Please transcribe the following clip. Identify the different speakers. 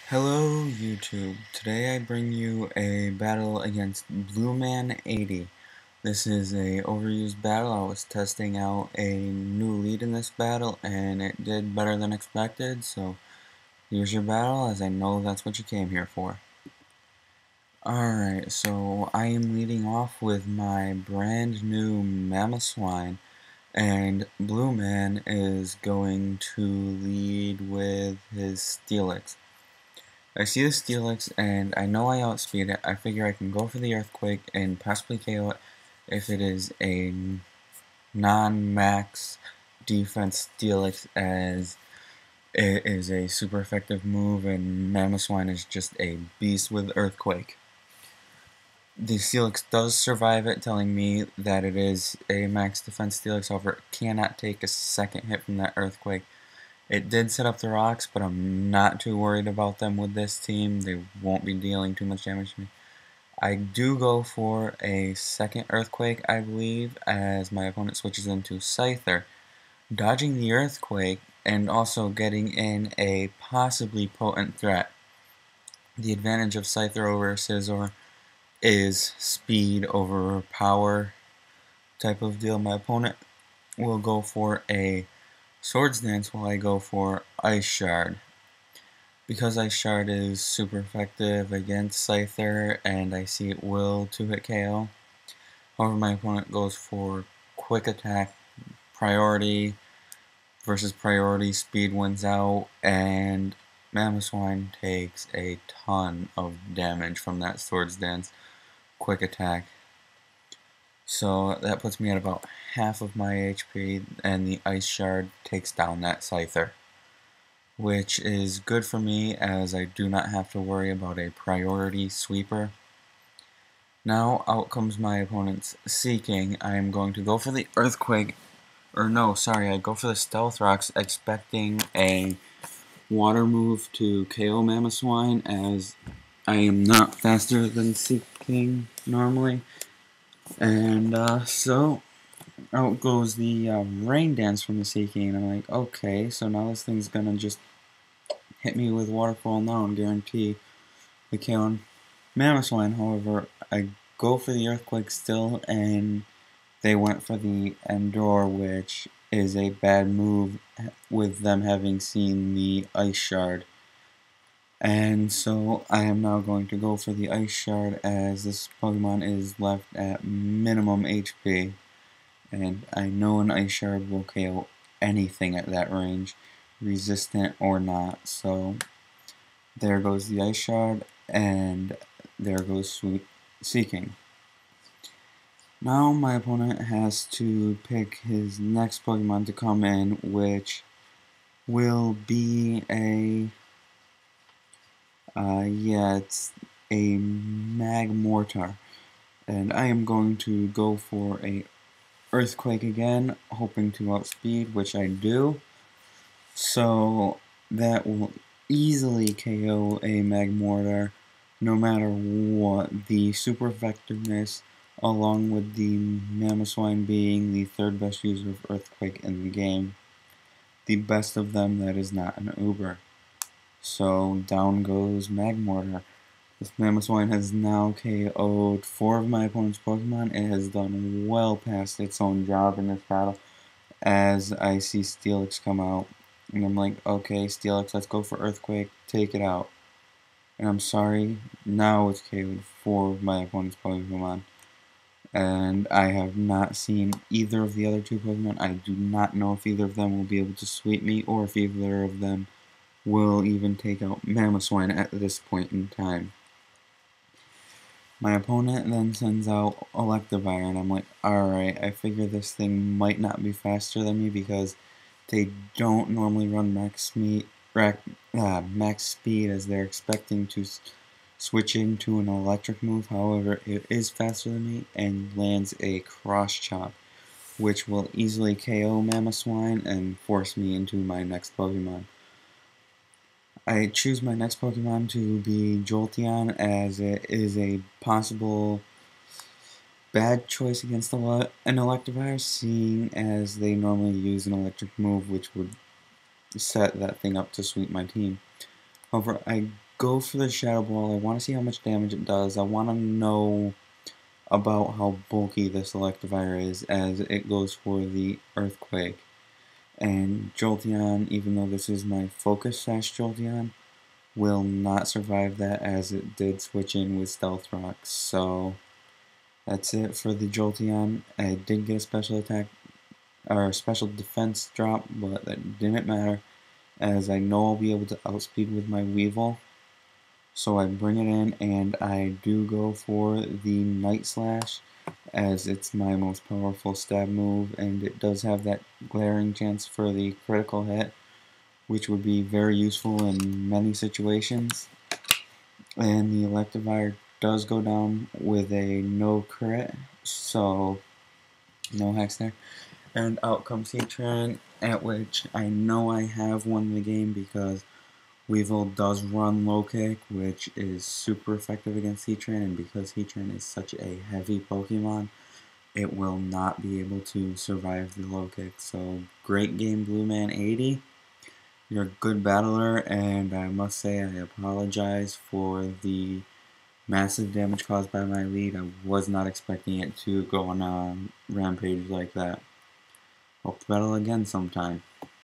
Speaker 1: Hello YouTube. Today I bring you a battle against Blueman80. This is a overused battle. I was testing out a new lead in this battle and it did better than expected, so here's your battle as I know that's what you came here for. Alright, so I am leading off with my brand new Mamoswine, and Blueman is going to lead with his Steelix. I see the Steelix, and I know I outspeed it. I figure I can go for the Earthquake and possibly KO it if it is a non-max defense Steelix, as it is a super effective move, and Mamoswine is just a beast with Earthquake. The Steelix does survive it, telling me that it is a max defense Steelix, however, it cannot take a second hit from that Earthquake. It did set up the rocks, but I'm not too worried about them with this team. They won't be dealing too much damage to me. I do go for a second Earthquake, I believe, as my opponent switches into Scyther, dodging the Earthquake and also getting in a possibly potent threat. The advantage of Scyther over Scizor is speed over power type of deal. My opponent will go for a Swords Dance while I go for Ice Shard. Because Ice Shard is super effective against Scyther and I see it will 2-hit KO. However, my opponent goes for Quick Attack, Priority versus Priority, Speed wins out, and Mamoswine takes a ton of damage from that Swords Dance Quick Attack. So that puts me at about half of my HP, and the Ice Shard takes down that Scyther, which is good for me as I do not have to worry about a priority sweeper. Now out comes my opponent's Seeking. I am going to go for the Earthquake, or no, sorry, I go for the Stealth Rocks, expecting a water move to KO Mamoswine, as I am not faster than Seeking normally. And so out goes the Rain Dance from the Seeking, and I'm like, okay, so now this thing's gonna just hit me with Waterfall now and guarantee the KO on Mamoswine. However, I go for the Earthquake still, and they went for the Endure, which is a bad move with them having seen the Ice Shard. And so I am now going to go for the Ice Shard, as this Pokemon is left at minimum HP. And I know an Ice Shard will KO anything at that range, resistant or not. So there goes the Ice Shard, and there goes Sweet Seeking. Now my opponent has to pick his next Pokemon to come in, which will be a it's a Magmortar, and I am going to go for a Earthquake again, hoping to outspeed, which I do. So that will easily KO a Magmortar, no matter what. The super effectiveness, along with the Mamoswine being the third best user of Earthquake in the game, the best of them that is not an Uber. So down goes Magmortar. This Mamoswine has now KO'd 4 of my opponent's Pokemon. It has done well past its own job in this battle, as I see Steelix come out. And I'm like, okay, Steelix, let's go for Earthquake, take it out. And I'm sorry, now it's KO'd 4 of my opponent's Pokemon. And I have not seen either of the other 2 Pokemon. I do not know if either of them will be able to sweep me, or if either of them will even take out Mamoswine at this point in time. My opponent then sends out Electivire, and I'm like, alright, I figure this thing might not be faster than me because they don't normally run max speed, as they're expecting to switch into an electric move. However, it is faster than me and lands a Cross Chop, which will easily KO Mamoswine and force me into my next Pokemon. I choose my next Pokemon to be Jolteon, as it is a possible bad choice against an Electivire, seeing as they normally use an electric move, which would set that thing up to sweep my team. However, I go for the Shadow Ball. I want to see how much damage it does. I want to know about how bulky this Electivire is as it goes for the Earthquake. And Jolteon, even though this is my Focus Sash Jolteon, will not survive that as it did switch in with Stealth Rock. So that's it for the Jolteon. I did get a special attack or special defense drop, but that didn't matter as I know I'll be able to outspeed with my Weevil. So I bring it in and I do go for the Night Slash as it's my most powerful stab move, and it does have that glaring chance for the critical hit, which would be very useful in many situations. And the Electivire does go down with a no crit, so no hacks there. And out comes Heatran, at which I know I have won the game because Weevil does run low kick, which is super effective against Heatran, and because Heatran is such a heavy Pokemon, it will not be able to survive the low kick. So great game, Blueman80. You're a good battler, and I must say I apologize for the massive damage caused by my lead. I was not expecting it to go on a rampage like that. Hope to battle again sometime.